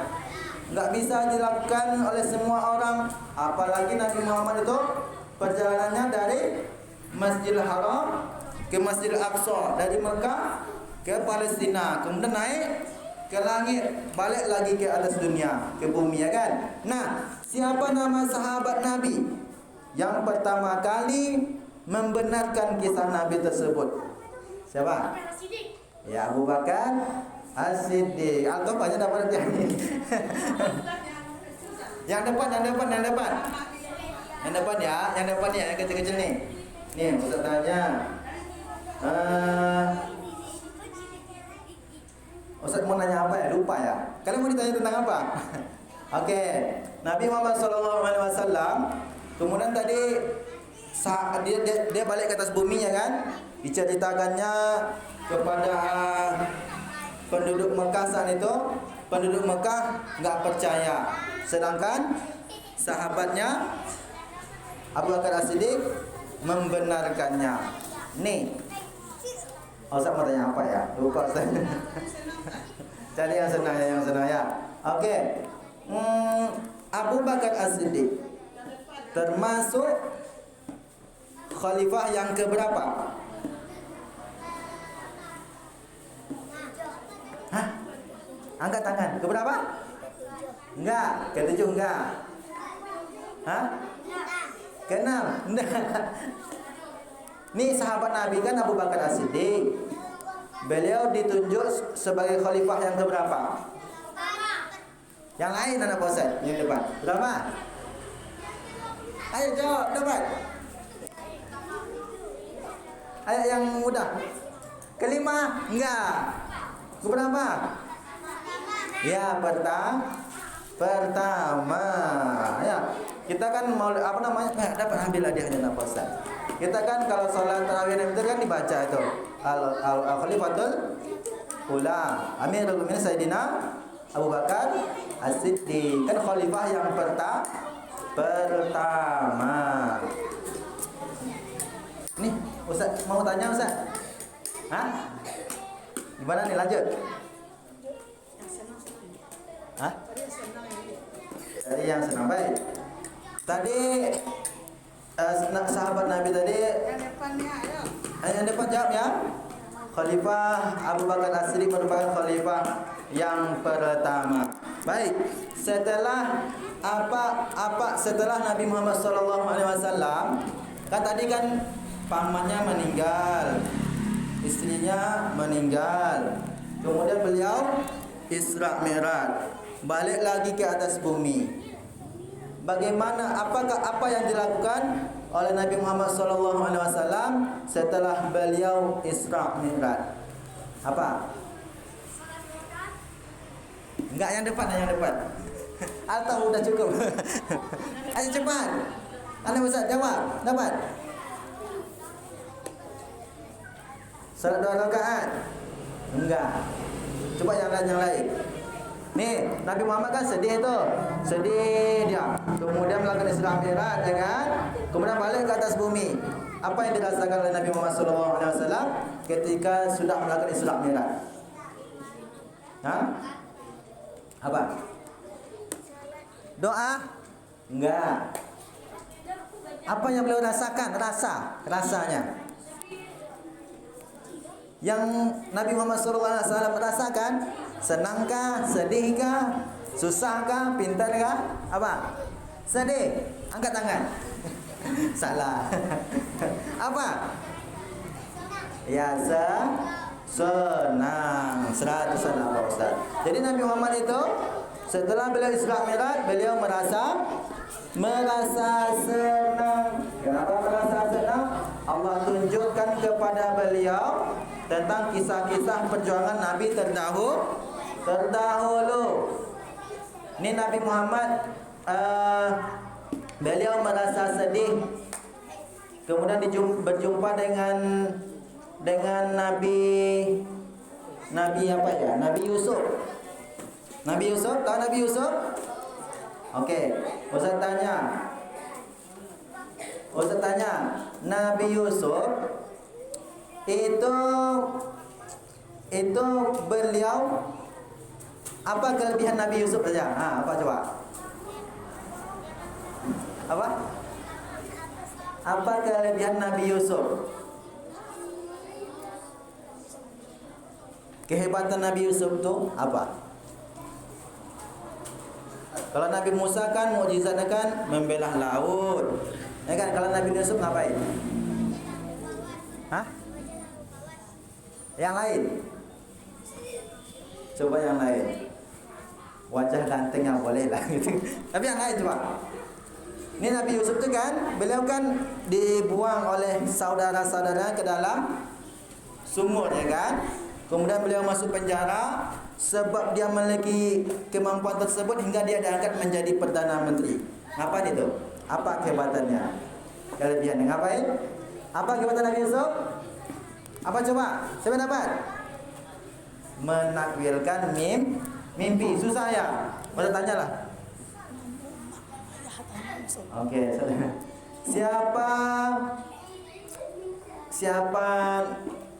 Enggak bisa dilakukan oleh semua orang. Apalagi Nabi Muhammad itu perjalanannya dari Masjidil Haram ke Masjidil Aqsa, dari Mekah ke Palestina, kemudian naik ke langit, balik lagi ke atas dunia, ke bumi ya kan. Nah, siapa nama sahabat Nabi yang pertama kali membenarkan kisah Nabi tersebut? Siapa? Ya, Abu Bakar As-Siddiq. Atau banyak dapat hadiah. Yang depan ya, yang kecil-kecil nih. Nih, Ustaz tanya. Ustaz mau nanya apa ya? Lupa ya. Kalian mau ditanya tentang apa? Oke. Nabi Muhammad SAW kemudian tadi dia balik ke atas bumi ya kan? Diceritakannya kepada penduduk Mekah saat itu. Penduduk Mekah enggak percaya. Sedangkan sahabatnya Abu Bakar As-Siddiq membenarkannya. Nih, Ustaz mau tanya apa ya? Lupa Ustaz. Cari yang senang ya. Oke. Abu Bakar As-Siddiq termasuk khalifah yang keberapa? Angkat tangan. Keberapa? Enggak. Ketujuh enggak. Keenam. Nih sahabat Nabi kan Abu Bakar As-Siddiq. Beliau ditunjuk sebagai khalifah yang keberapa? Yang lain anak Ustaz, yang depan. Berapa? Ayo jawab, dapat. Ayo yang mudah. Kelima? Enggak. Keberapa? Ya, pertama. Ya. Kita kan mau apa namanya? Dapat ambil hadiahnya Pak Ustaz. Kita kan kalau salat tarawih itu kan dibaca itu Al-Khalifatul Ula. Amirul Mukminin Sayyidina Abu Bakar As-Siddiq. Kan khalifah yang pertama. Nih, Ustaz mau tanya Ustaz. Hah? Gimana nih lanjut? Hah? Dari yang senang baik. Tadi sahabat Nabi tadi yang depan jawab ya. Khalifah Abu Bakar As-Siddiq merupakan khalifah yang pertama. Baik, setelah setelah Nabi Muhammad SAW, kan tadi kan pamannya meninggal, istrinya meninggal, kemudian beliau Isra Mi'raj, balik lagi ke atas bumi. Bagaimana apa yang dilakukan oleh Nabi Muhammad SAW setelah beliau Isra Mi'raj? Apa? Enggak, yang depan. Atau udah cukup? Ayo cepat. Anak Ustaz jawab. Dapat? Salat 2 rakaat? Enggak. Coba yang lain. Nih, Nabi Muhammad kan sedih itu. Sedih dia. Kemudian melakukan Isra Mi'raj, ya kan? Kemudian balik ke atas bumi. Apa yang dirasakan oleh Nabi Muhammad SAW ketika sudah melakukan Isra Mi'raj? Hah? Apa? Doa? Enggak. Apa yang beliau rasakan? Rasanya. Yang Nabi Muhammad SAW rasakan, senangkah, sedihkah, susahkah, pintarkah? Apa? Sedih. Angkat tangan. Salah. Apa? Ya, senang. 100 senang Pak Ustaz. Jadi Nabi Muhammad itu setelah beliau Isra Mi'raj, beliau merasa senang. Kenapa merasa senang? Allah tunjukkan kepada beliau tentang kisah-kisah perjuangan Nabi terdahulu. Ini Nabi Muhammad beliau merasa sedih. Kemudian berjumpa dengan Nabi apa ya? Nabi Yusuf. Nabi Yusuf, tahu Nabi Yusuf? Oke, Ustaz tanya, Nabi Yusuf itu beliau apa kelebihan Nabi Yusuf saja? Apa coba? Apa kelebihan Nabi Yusuf? Kehebatan Nabi Yusuf itu apa? Kalau Nabi Musa kan mukjizatnya kan membelah laut. Ya kan, kalau Nabi Yusuf ngapain? Hah? Yang lain? Coba yang lain. Wajah ganteng yang boleh lah gitu. Tapi yang lain coba. Ini Nabi Yusuf itu kan, beliau kan dibuang oleh saudara-saudara ke dalam sumur, ya kan? Kemudian beliau masuk penjara sebab dia memiliki kemampuan tersebut hingga dia diangkat menjadi Perdana Menteri. Ngapain itu? Apa kehebatannya? Kelebihannya ngapain? Apa kehebatan Nabi Yusuf? Apa coba? Siapa dapat? Menakwilkan mimpi. Susah ya? Boleh tanyalah. Oke, siapa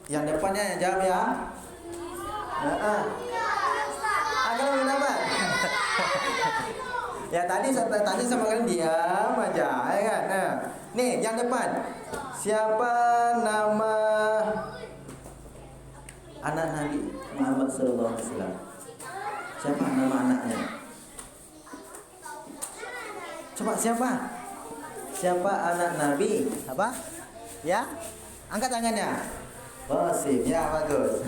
yang depannya yang jawab ya? Kalau belum dapat. Ya tadi sama kalian diam aja, ya kan? Nah, nih yang depan. Siapa nama anak Nabi Muhammad SAW? Siapa nama anaknya? Coba siapa? Siapa anak Nabi? Apa? Ya? Angkat tangannya. Oh, sip. Ya, bagus.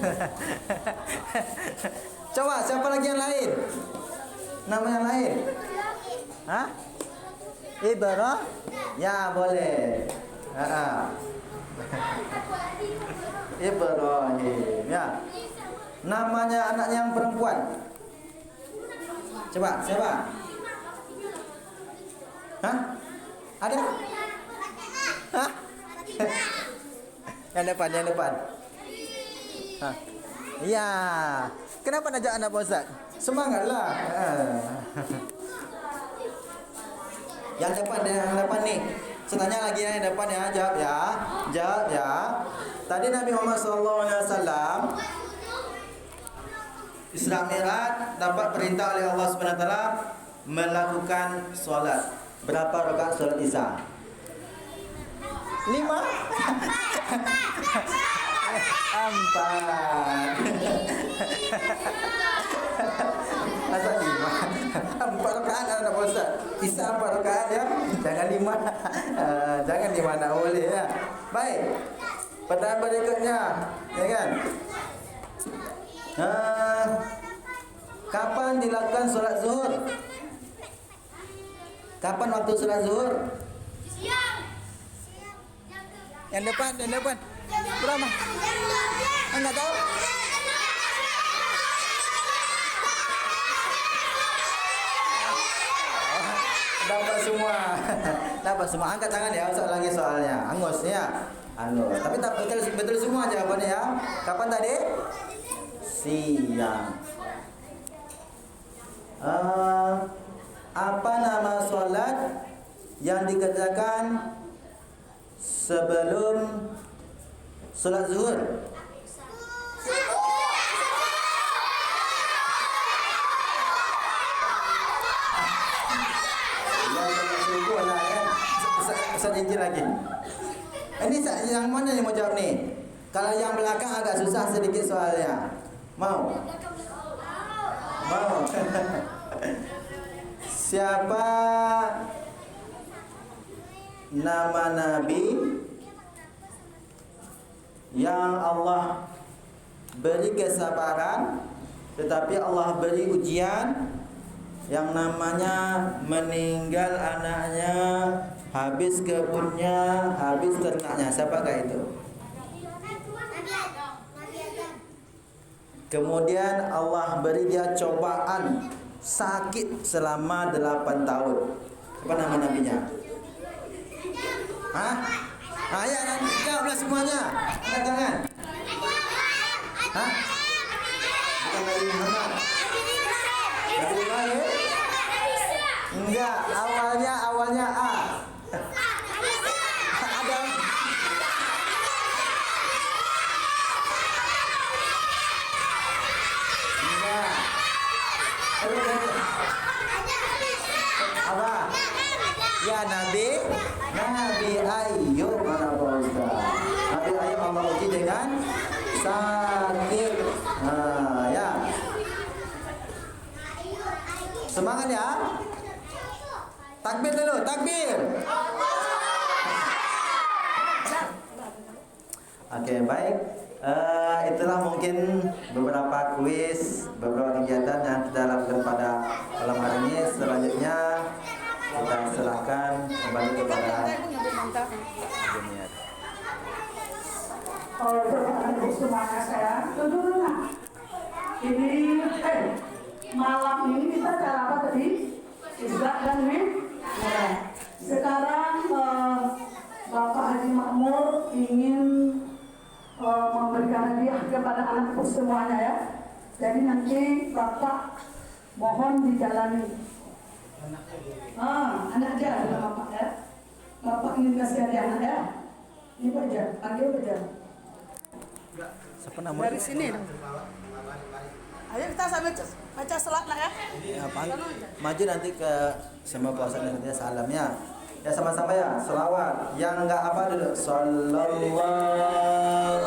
Coba, siapa lagi yang lain? Nama yang lain? Hah? Ibrahim? Ya, boleh. Ibrahim. Ya. Namanya anaknya yang perempuan. Coba, siapa? Hah? Ada? Hah? Yang depan. Hah? Iya. Kenapa najak anak Pak Ustaz? Semangatlah. Yang depan nih. Saya tanya lagi yang depan ya, jawab ya. Tadi Nabi Muhammad SAW Isra Mi'raj dapat perintah oleh Allah SWT melakukan solat. Berapa rakaat solat Isya? 5? 4. Masa 5? 4 rakaat anak Ustaz. Isya 4 rakaat ya. Jangan 5. Jangan 5, tak boleh ya. Baik. Pertanyaan berikutnya, ya kan? Kapan dilakukan solat zuhur? Kapan waktu solat zuhur? Yang depan. Berapa? Enggak tahu. Dapat semua. Angkat tangan ya, usah lagi soalnya. Angus ya. Tapi tak betul semua jawabannya ya. Kapan tadi? Siang. Apa nama solat yang dikerjakan sebelum solat zuhur? Sedikit lagi. Ini yang mana yang mau jawab nih? Kalau yang belakang agak susah sedikit soalnya. Mau? Siapa nama Nabi yang Allah beri kesabaran, tetapi Allah beri ujian yang namanya meninggal anaknya, habis kebunnya, habis ternaknya? Siapakah itu? Kemudian Allah beri dia cobaan sakit selama 8 tahun. Apa nama nabinya? Hah? Ya, jawablah semuanya. Angkat tangan. Hah? Bukan Nabi Muhammad. Nabi Ibrahim? Enggak, awalnya A. Adam. Enggak. Apa? Ya Nabi Ayub, mana Pak Ustaz? Nabi Ayub Allah uji dengan sakit. Ya. Semangat ya. Takbir dulu, takbir. Oke, baik. Itulah mungkin beberapa kuis, beberapa kegiatan yang kita lakukan pada malam hari ini. Selanjutnya kita serahkan kembali kepada Junior. Semangat saya. Dulu ini malam ini kita cara apa tadi? Isra dan Mi'raj. Sekarang Bapak Haji Makmur ingin memberikan hadiah kepada anak semuanya ya. Jadi nanti Bapak mohon dijalani. Anak dia adalah Bapak ya. Bapak ingin kasih hadiah anak ya. Ini Baja, panggil Baja. Siapa nama? Dari sini dong. Ayo kita sambil baca salat lah ya. Maju nanti ke sama puasa nanti salamnya. Ya sama-sama ya, selawat. Yang enggak apa dulu? Sallallahu alaihi wasallam.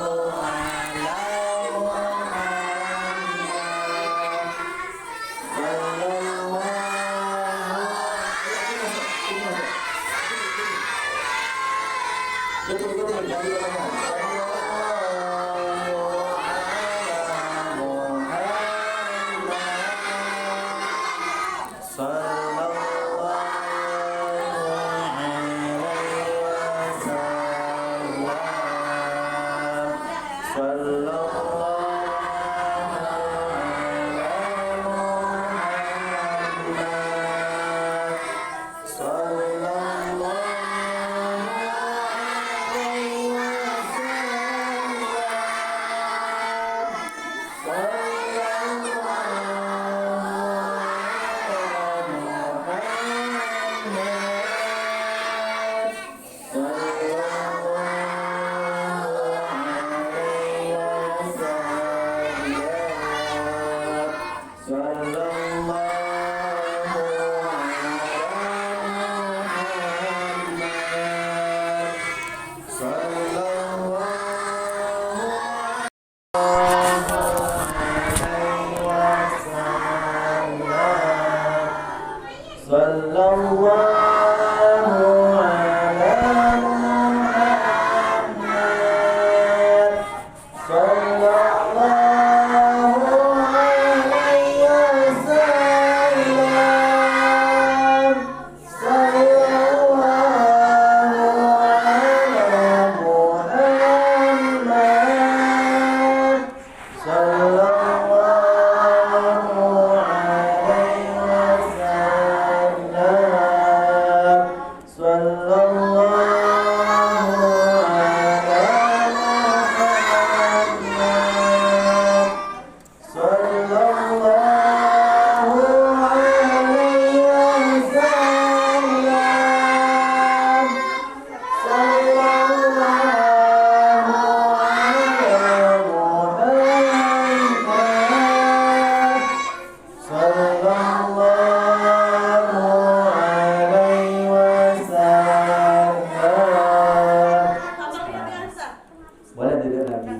Boleh duduk lagi.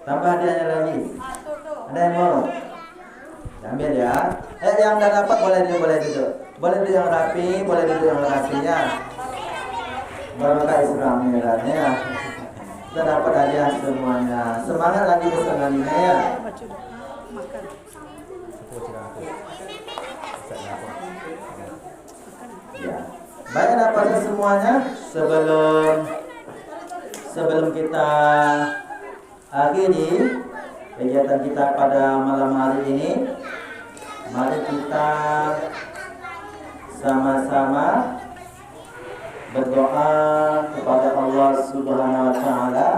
Tambah hadiahnya lagi. Ada yang mau? Ambil ya. Yang udah dapat boleh duduk. Boleh duduk yang rapi, boleh duduk yang rapi ya. Barokah Islam ya. Kita dapat hadiah semuanya. Semangat lagi bersama-sama ya. Ya. Baik, nampaknya semuanya sebelum kita akhiri kegiatan kita pada malam hari ini, mari kita sama-sama berdoa kepada Allah Subhanahu wa taala.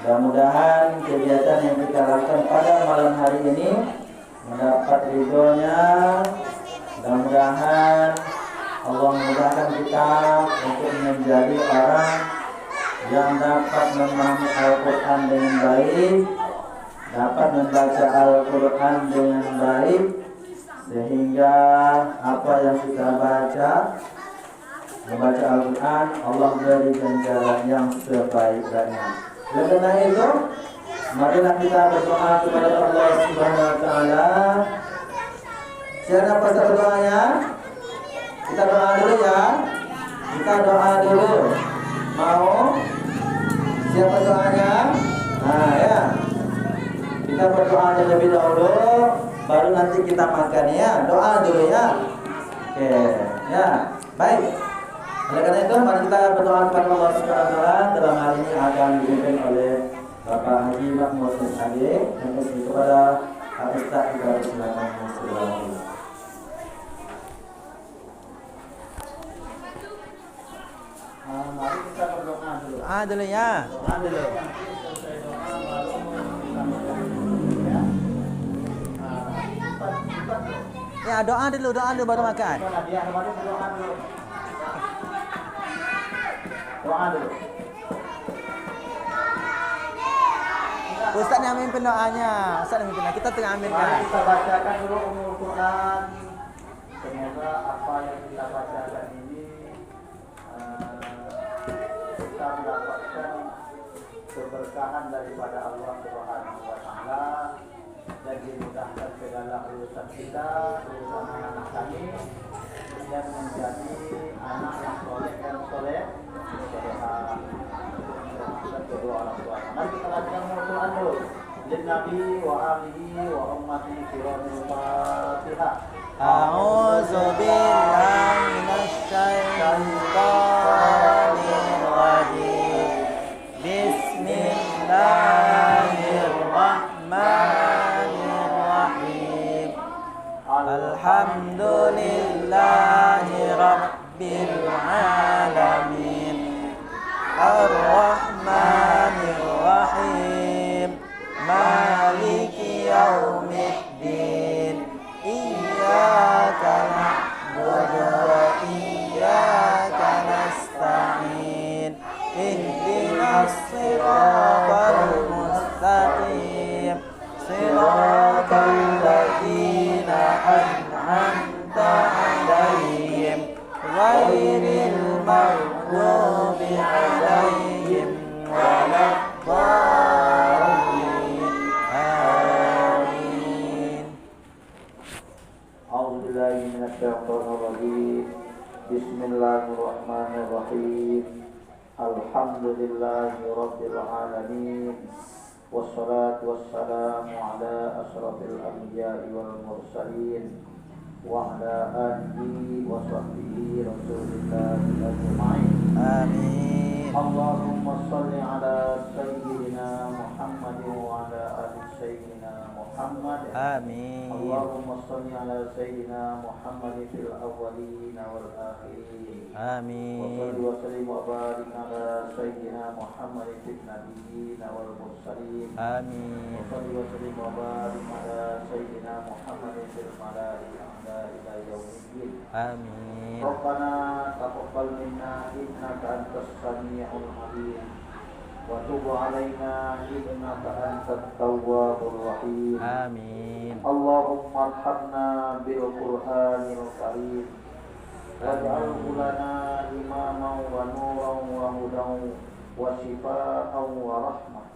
Mudah-mudahan kegiatan yang kita lakukan pada malam hari ini mendapat ridhonya. Mudah-mudahan Allah memudahkan kita untuk menjadi orang yang dapat memahami Al-Quran dengan baik, dapat membaca Al-Quran dengan baik, sehingga apa yang kita membaca Al-Quran, Allah beri ganjaran yang sebaik-baiknya. Oleh karena itu, marilah kita berdoa kepada Allah Subhanahu wa taala. Siapa pasal doanya? Kita doa dulu ya. Kita doa dulu. Mau? Siapa doanya? Nah ya. Kita berdoa terlebih dahulu, baru nanti kita makan ya. Doa dulu ya. Oke, ya. Baik. Oleh karena itu, mari kita berdoa kepada Allah Subhanahu wa taala. Dalam hal ini akan dipimpin oleh Bapak Haji Mahmud SAG dan kepada Pak Ustaz juga silakan berdoa. Mari kita berdoa dulu. Doa dulu ya. Doa dulu. Ya, doa dulu baru makan. Doa dulu. Ustaz yang mimpin doanya. Ustaz yang mimpin. Kita tengah ambilkan. Mari kita bacakan dulu umul Quran. Semoga apa yang kita bacakan ini kita mendapatkan keberkahan daripada Allah Subhanahu wa taala dan dimudahkan segala urusan kita, urusan anak kami, dan menjadi anak yang soleh dan soleh. Kedua orang tua. Mari kita bacakan Al-Quran dulu. Nabi wa alihi wa ummati kiramil Fatihah. A'udzu billahi minasy syaithanir rajim. Bismillahirrahmanirrahim. Alhamdulillahi rabbil alamin. Ar-Rahmanir-Rahim. Maliki yaumiddin. Iyyaka na'budu wa iyyaka nasta'in. Ihdinas siratal mustaqim. Siratal ladzina an'amta 'alaihim ghairil maghdubi 'alaihim waladdallin. Amin. A'udzu billahi minasyaitonir rajim. Bismillahirrahmanirrahim. Alhamdulillahi rabbil alamin. Wassalatu wassalamu ala asrafil anbiya'i wal mursalin wa ala alihi wa sahbihi rasulillahi ajma'in. Amin. Allahumma salli ala sayyidina Muhammadin wa ala ali sayyidina Muhammad. Amin. Allahumma salli ala sayyidina Muhammadin fil awwalin wal akhirin. Amin. Wa sallim wa barik ala sayyidina Muhammadin fil nabiyyin wal mursalin. Amin. Wa sallim wa barik ala sayyidina Muhammadin fil malaa'ikati ila yaumiddin. Amin. Rabbana taqabbal minna innaka antas samiul alim wa tub alaina innaka antat tawwabur rahim. Amin. Allahumma arhamna bil Qur'anil karim waj'alhu lana imaman wa nuran wa hudan wa shifaa'an wa rahmah.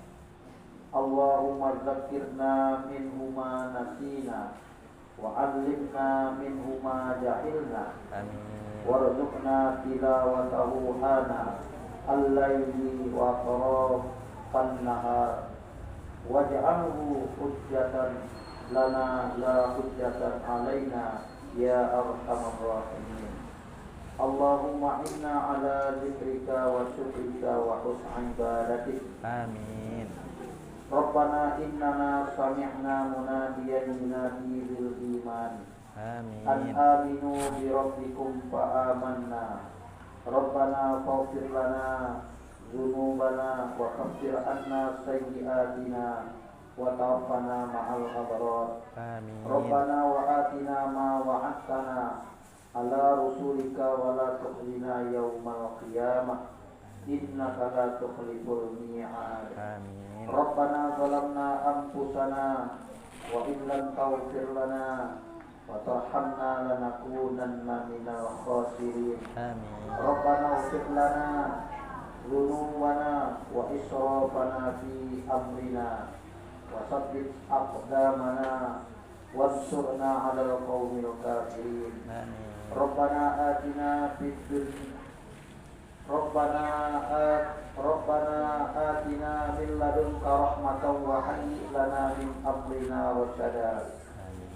Allahumma dzakkirna minhu ma nasina wa 'allimna minhu ma jahilna. Amin. Warzuqna tilawatahu ana al-laili wa atrafan nahar waj'alhu hujjatan lana la hujjatan alaina ya arhamar rahimin. Allahumma inna ala dzikrika wa syukrika wa husni ibadatik. Amin. Rabbana innana sami'na munadiyan yunadi bil iman an Amin. aminu bi rabbikum fa amanna. Rabbana faghfir lana dzunubana wa kaffir anna sayyi'atina wa tawaffana ma'al abrar. Amin. Rabbana wa atina ma wa'adtana ala rusulika wa la tukhzina yawmal qiyamah innaka la tukhliful mi'ad. Amin. Rabbana zalamna anfusana wa in lam taghfir lana wa tarhamna lanakunanna minal khasirin. Amin. Rabbana ighfir lana dhunubana wa israfana fi amrina wa tsabbit aqdamana wansurna 'alal qaumil kafirin. Amin. Rabbana atina fid dunya Rabbana atina min ladunka rahmatan wa hayyi lana min amrina rasyada.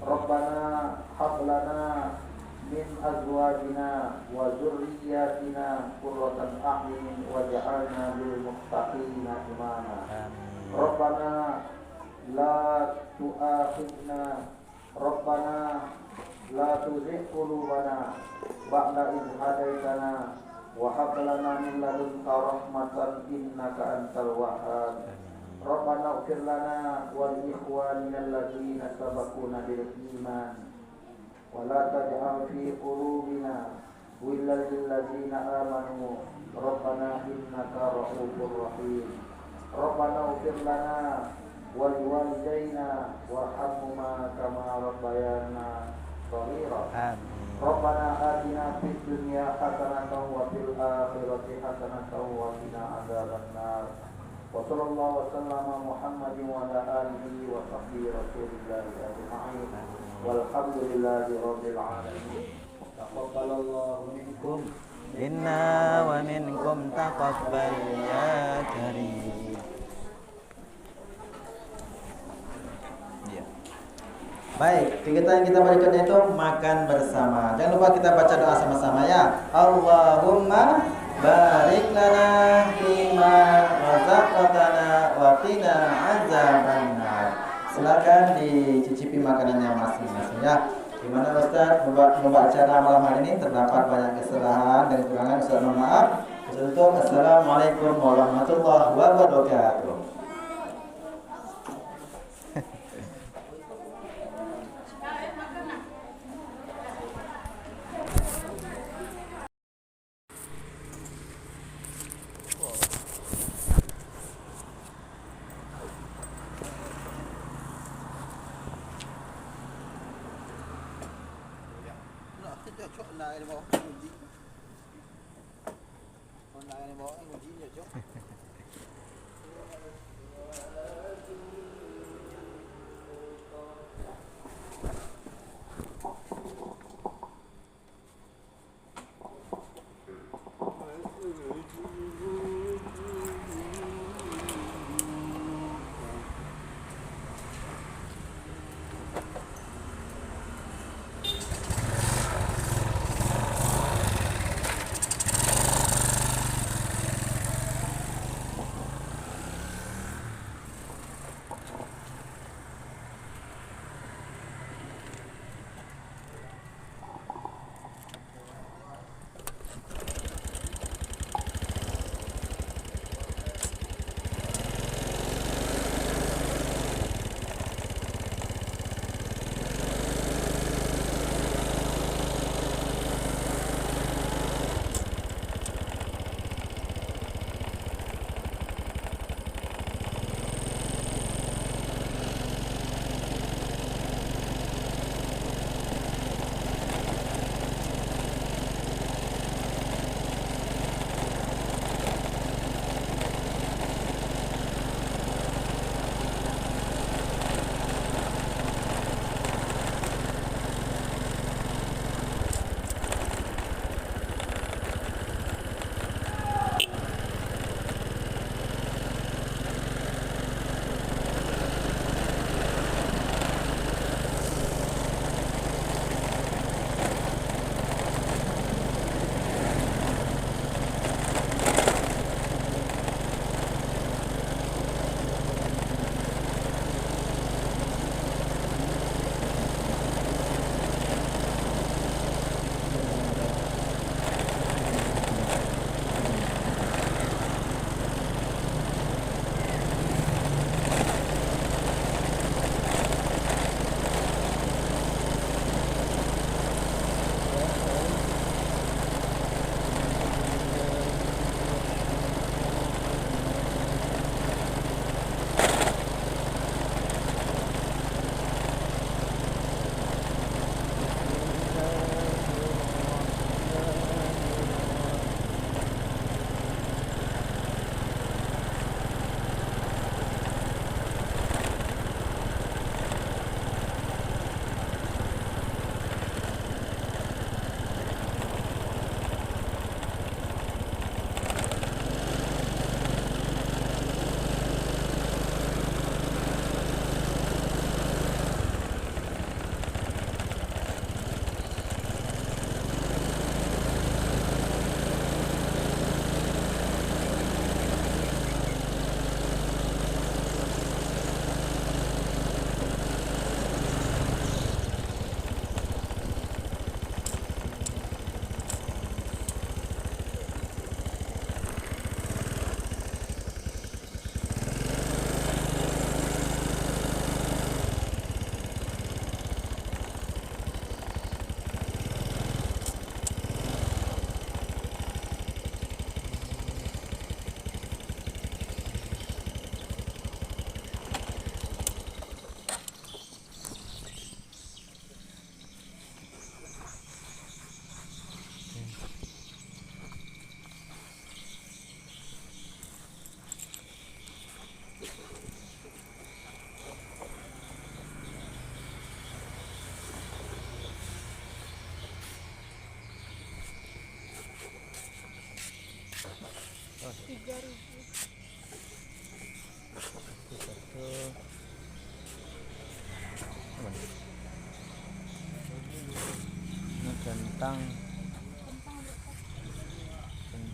Rabbana hab lana min azwajina wa dzurriyyatina qurratan a'yunin waj'alna lil muttaqina imama. Amin. Rabbana la tu'akhidna Rabbana la tuzigh qulubana ba'da idh hadaitana wa hab lana min ladunka rahmatan innaka antal wahhab. Rabbana ighfir lana wa li ikhwanina alladzina sabaquna bil iman wa la taj'al fi qulubina ghillan lil ladzina amanu rabbana innaka ra'ufur rahim. Rabbana ighfir lana wa li walidayna warhamhuma kama rabbayana shaghira. Amin. Rabbana atina fid dunya hasanatan wa fil akhirati hasanatan wa qina adzabannar. Wa sallallahu wa sallama Muhammadin wa ala alihi wa sahbihi rasulillahi ajma'in. Walhamdulillahi rabbil alamin. Taqabbalallahu minkum Inna wa minkum taqabbal ya karim. Ya. Baik, kegiatan yang kita berikutnya itu makan bersama. Jangan lupa kita baca doa sama-sama ya. Allahumma barik lana fima razaqtana wa waqina azabannar. Silakan dicicipi makanannya masing-masing ya. Gimana Ustaz membaca acara malam hari ini terdapat banyak kesalahan dan kekurangan, Ustaz mohon maaf. Contoh, Assalamualaikum warahmatullahi wabarakatuh.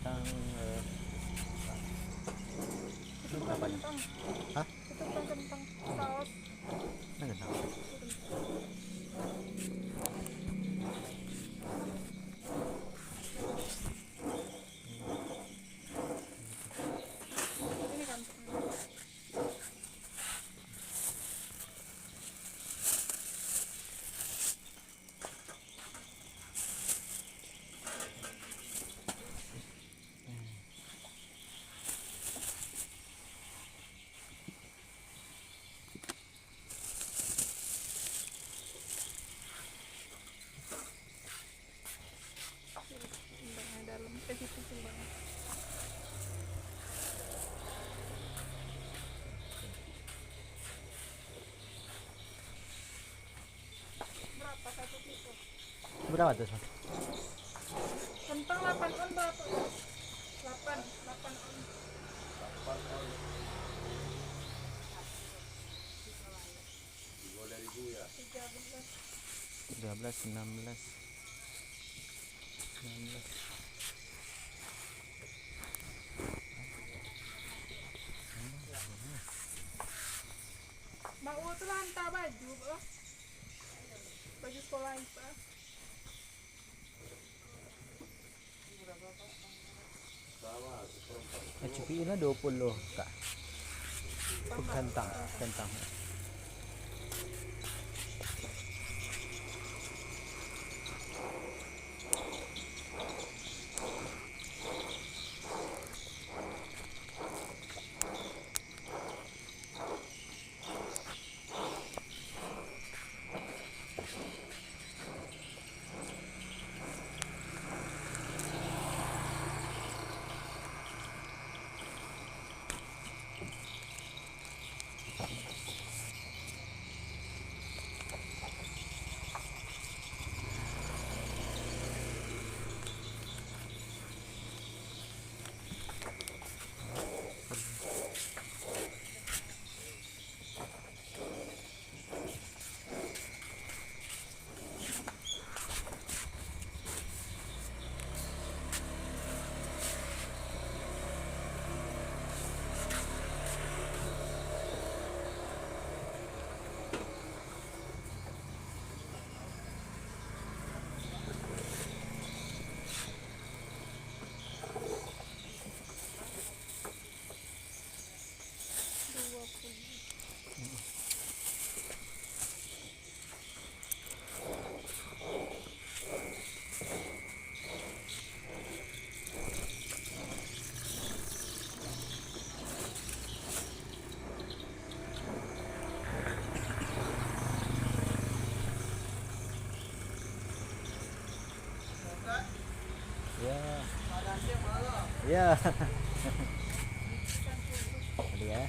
tentang apa nih? Hah? Itu bukan kentang, saus. Nah, kentang. Ini kan. Kentangnya dalam, itu kentang. Berapa satu piso? Berapa tuh? Kentang 8 on berapa? 8 on. 13, 16. Mau tuh hantar baju, Pak. Baju sekolah itu. HPI-nya 20 Kak. Kentang. Ya. Tadi ya.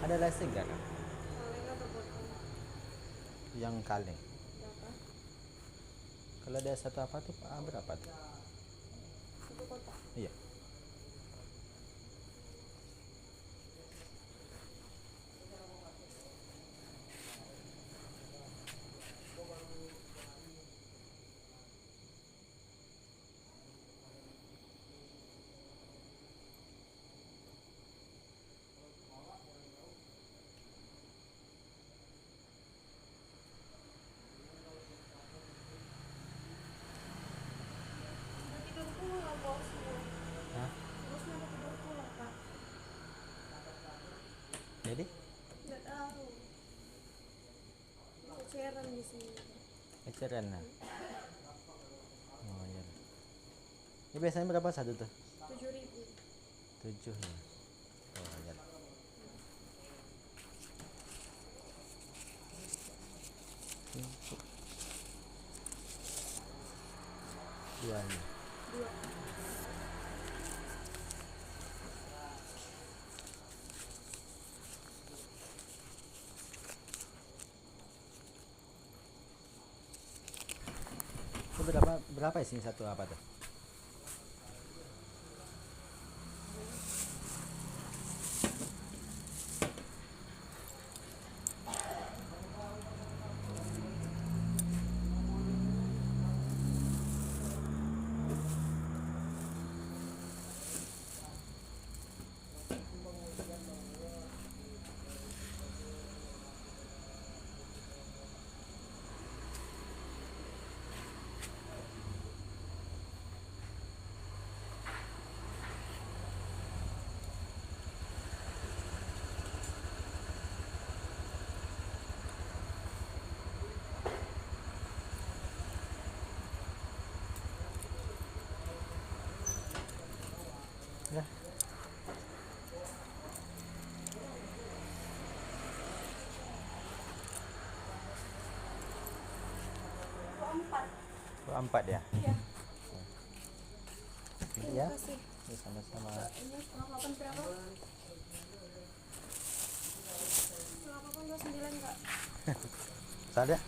Ada lesen enggak Kak? Kaleng atau botol? Yang kaleng. Berapa? Kalau ada satu apa tuh berapa tuh? Satu kotak. Iya. Udah tidur pula bosnya. Hah? Bosnya udah tidur pula kak. Jadi Nggak tahu. Ceceran di sini. eceran lah. Oh iya. Ini biasanya berapa satu tuh? 7.000. 7 ya. Oh iya. Dua ini. Dua. Itu berapa sih satu apa tuh? Ya. Empat. Oh, 4 ya? Iya. Ya. Kasih. Ya, sama-sama. Ini setengah 8 berapa? Setengah 8 29 kak. Salah.